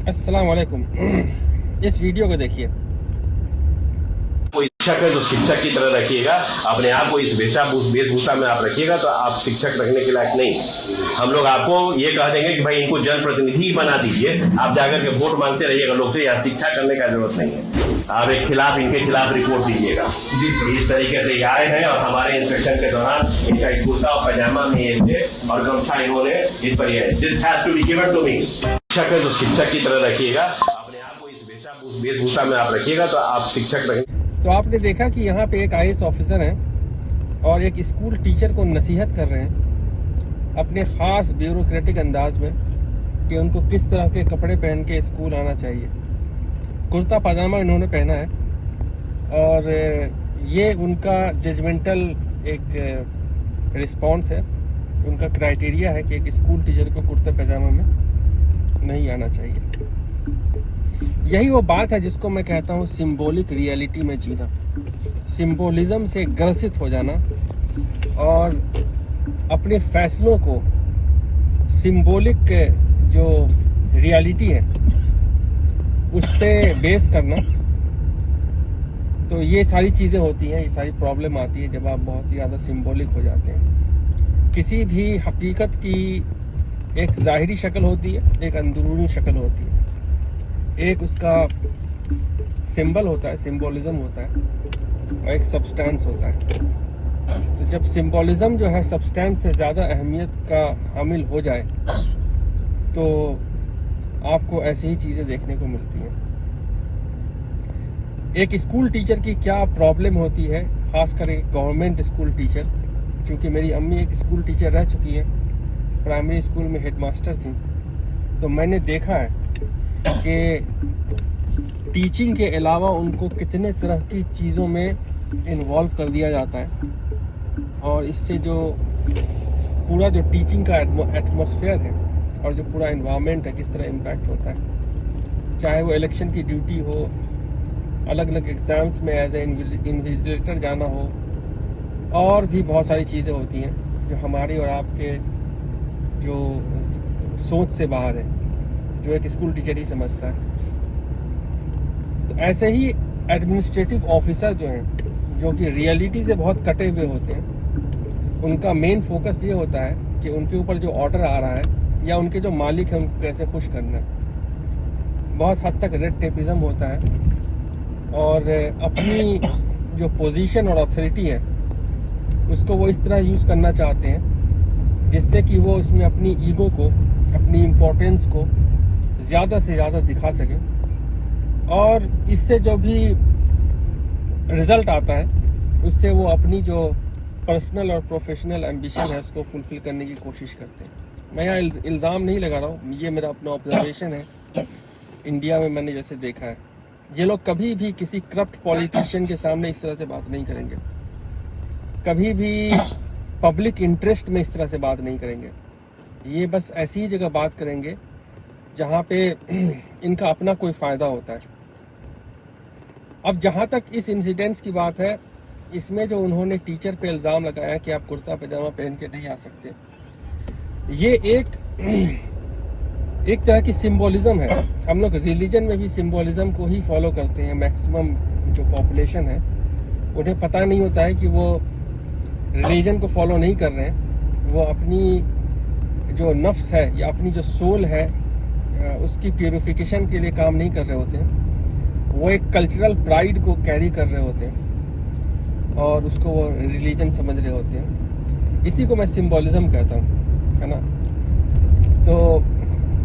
अस्सलाम वालेकुम। इस वीडियो को देखिए। कोई शिक्षक है तो शिक्षक की तरह रखिएगा, अपने आप को इस वेशभूषा में आप रखिएगा तो आप शिक्षक रखने के लायक नहीं। हम लोग आपको ये कह देंगे कि भाई इनको जनप्रतिनिधि बना दीजिए, आप जाकर के वोट मांगते रहिएगा लोग से, यहाँ शिक्षा करने का जरूरत नहीं है। आप इनके खिलाफ रिपोर्ट दीजिएगा। इस तरीके से ये आए हैं और हमारे इंस्पेक्शन के दौरान इनका कुर्ता और पैजामा में ये थे और गमछा इन्होंने इस पर this has to be given to me. शिक्षक है तो शिक्षक की तरह रखिएगा, अपने आप को इस वेशभूषा में आप रखिएगा तो आप शिक्षक रखेंगे। तो आपने देखा कि यहाँ पे एक आईएएस ऑफिसर हैं और एक स्कूल टीचर को नसीहत कर रहे हैं अपने ख़ास ब्यूरोक्रेटिक अंदाज में कि उनको किस तरह के कपड़े पहन के स्कूल आना चाहिए। कुर्ता पजामा इन्होंने पहना है और ये उनका जजमेंटल एक रिस्पॉन्स है, उनका क्राइटेरिया है कि एक स्कूल टीचर को कुर्ता पजामा में नहीं आना चाहिए। यही वो बात है जिसको मैं कहता हूँ सिंबॉलिक रियलिटी में जीना, सिंबोलिज्म से ग्रसित हो जाना और अपने फैसलों को सिंबॉलिक जो रियलिटी है उस पर बेस करना। तो ये सारी चीज़ें होती हैं, ये सारी प्रॉब्लम आती है जब आप बहुत ही ज़्यादा सिंबॉलिक हो जाते हैं। किसी भी हकीकत की एक ज़ाहिरी शक्ल होती है, एक अंदरूनी शक्ल होती है, एक उसका सिंबल होता है, सिंबोलिज्म होता है और एक सब्सटेंस होता है। तो जब सिंबोलिज्म जो है सब्सटेंस से ज़्यादा अहमियत का हामिल हो जाए तो आपको ऐसी ही चीज़ें देखने को मिलती हैं। एक स्कूल टीचर की क्या प्रॉब्लम होती है, ख़ासकर एक गवर्नमेंट स्कूल टीचर, क्योंकि मेरी अम्मी एक स्कूल टीचर रह चुकी है, प्राइमरी स्कूल में हेडमास्टर थी, तो मैंने देखा है कि टीचिंग के अलावा उनको कितने तरह की चीज़ों में इन्वॉल्व कर दिया जाता है और इससे जो पूरा जो टीचिंग का एटमॉस्फेयर है और जो पूरा इन्वायरमेंट है किस तरह इम्पैक्ट होता है। चाहे वो इलेक्शन की ड्यूटी हो, अलग अलग एग्ज़ाम्स में एज ए इन्विजिलेटर जाना हो, और भी बहुत सारी चीज़ें होती हैं जो हमारी और आपके जो सोच से बाहर है, जो एक स्कूल टीचर ही समझता है। तो ऐसे ही एडमिनिस्ट्रेटिव ऑफिसर जो हैं, जो कि रियलिटी से बहुत कटे हुए होते हैं, उनका मेन फोकस ये होता है कि उनके ऊपर जो ऑर्डर आ रहा है या उनके जो मालिक हैं उनको कैसे खुश करना है। बहुत हद तक रेड टेपिज्म होता है और अपनी जो पोजीशन और अथॉरिटी है उसको वो इस तरह यूज़ करना चाहते हैं जिससे कि वो इसमें अपनी ईगो को, अपनी इम्पोर्टेंस को ज़्यादा से ज़्यादा दिखा सके और इससे जो भी रिज़ल्ट आता है उससे वो अपनी जो पर्सनल और प्रोफेशनल एम्बिशन है उसको फुलफ़िल करने की कोशिश करते हैं। मैं यहाँ इल्ज़ाम नहीं लगा रहा हूँ, ये मेरा अपना ऑब्जर्वेशन है। इंडिया में मैंने जैसे देखा है, ये लोग कभी भी किसी करप्ट पॉलिटिशियन के सामने इस तरह से बात नहीं करेंगे, कभी भी पब्लिक इंटरेस्ट में इस तरह से बात नहीं करेंगे। ये बस ऐसी ही जगह बात करेंगे जहाँ पे इनका अपना कोई फ़ायदा होता है। अब जहाँ तक इस इंसिडेंट्स की बात है, इसमें जो उन्होंने टीचर पे इल्ज़ाम लगाया कि आप कुर्ता पैजामा पहन के नहीं आ सकते, ये एक तरह की सिंबोलिज्म है। हम लोग रिलीजन में भी सिंबोलिज्म को ही फॉलो करते हैं। मैक्सिमम जो पॉपुलेशन है उन्हें पता नहीं होता है कि वो रिलीजन को फॉलो नहीं कर रहे हैं, वो अपनी जो नफ्स है या अपनी जो सोल है उसकी प्यूरिफिकेशन के लिए काम नहीं कर रहे होते हैं। वो एक कल्चरल प्राइड को कैरी कर रहे होते हैं और उसको वो रिलीजन समझ रहे होते हैं। इसी को मैं सिंबोलिज्म कहता हूँ, है ना। तो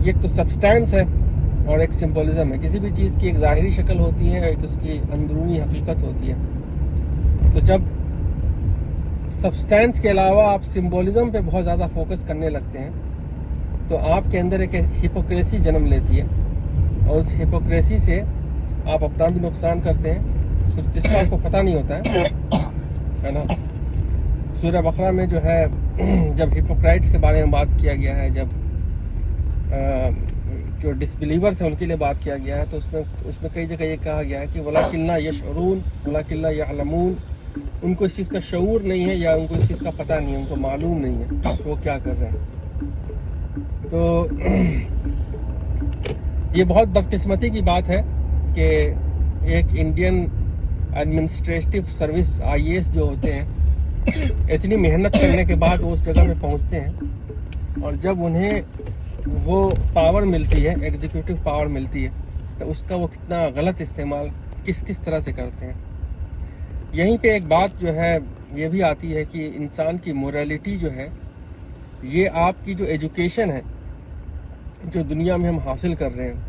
ये तो सब्सटेंस है और एक सिंबोलिज्म है। किसी भी चीज़ की एक ज़ाहिरी शक्ल होती है, एक उसकी अंदरूनी हकीकत होती है। तो जब सब्सटेंस के अलावा आप सिंबोलिज्म पे बहुत ज़्यादा फोकस करने लगते हैं तो आपके अंदर एक हिपोक्रेसी जन्म लेती है और उस हिपोक्रेसी से आप अपना भी नुकसान करते हैं, तो जिसका आपको पता नहीं होता है ना। सूरह बकरा में जो है जब हिपोक्राइट्स के बारे में बात किया गया है, जब जो डिसबिलीवर्स हैं उनके लिए बात किया गया है, तो उसमें कई जगह ये कहा गया है कि वलाकिन्ना यशऊरून वलाकिन्ना यअलमून, उनको इस चीज़ का शऊर नहीं है या उनको इस चीज़ का पता नहीं है, उनको मालूम नहीं है वो क्या कर रहे हैं। तो ये बहुत बदकिस्मती की बात है कि एक इंडियन एडमिनिस्ट्रेटिव सर्विस IAS जो होते हैं, इतनी मेहनत करने के बाद वो उस जगह पे पहुंचते हैं और जब उन्हें वो पावर मिलती है, एग्जीक्यूटिव पावर मिलती है, तो उसका वो कितना गलत इस्तेमाल किस तरह से करते हैं। यहीं पे एक बात जो है ये भी आती है कि इंसान की मोरालिटी जो है, ये आपकी जो एजुकेशन है, जो दुनिया में हम हासिल कर रहे हैं,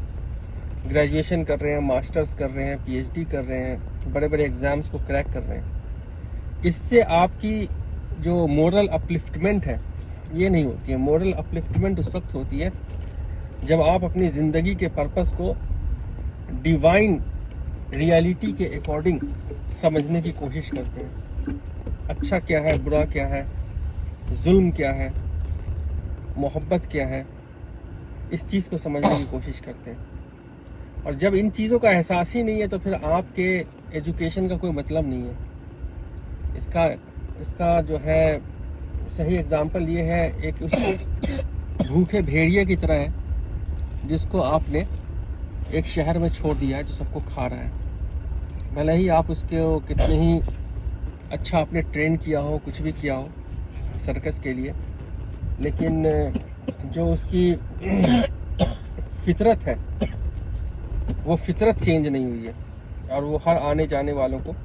ग्रेजुएशन कर रहे हैं, मास्टर्स कर रहे हैं, PhD कर रहे हैं, बड़े बड़े एग्ज़ाम्स को क्रैक कर रहे हैं, इससे आपकी जो मोरल अपलिफ्टमेंट है ये नहीं होती है। मोरल अपलिफ्टमेंट उस वक्त होती है जब आप अपनी ज़िंदगी के पर्पस को डिवाइन रियलिटी के अकॉर्डिंग समझने की कोशिश करते हैं। अच्छा क्या है, बुरा क्या है, जुल्म क्या है, मोहब्बत क्या है, इस चीज़ को समझने की कोशिश करते हैं। और जब इन चीज़ों का एहसास ही नहीं है तो फिर आपके एजुकेशन का कोई मतलब नहीं है। इसका जो है सही एग्जांपल ये है, एक उसको भूखे भेड़िए की तरह है जिसको आपने एक शहर में छोड़ दिया है जो सबको खा रहा है। भले ही आप उसके कितने ही अच्छा आपने ट्रेन किया हो, कुछ भी किया हो सर्कस के लिए, लेकिन जो उसकी फितरत है वो फितरत चेंज नहीं हुई है और वो हर आने जाने वालों को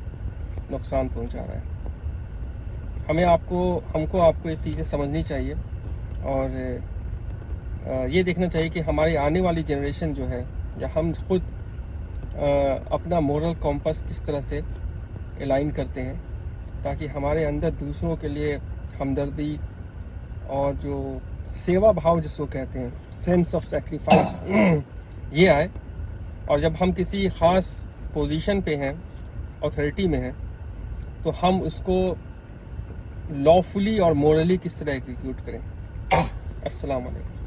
नुकसान पहुंचा रहा है। हमको आपको ये चीज़ें समझनी चाहिए और ये देखना चाहिए कि हमारी आने वाली जनरेशन जो है, या हम खुद अपना मोरल कॉम्पस किस तरह से अलाइन करते हैं, ताकि हमारे अंदर दूसरों के लिए हमदर्दी और जो सेवा भाव जिसको कहते हैं, सेंस ऑफ सेक्रीफाइस, ये आए। और जब हम किसी ख़ास पोजीशन पे हैं, अथॉरिटी में हैं, तो हम उसको लॉफुली और मोरली किस तरह एग्जीक्यूट करें। अस्सलाम वालेकुम।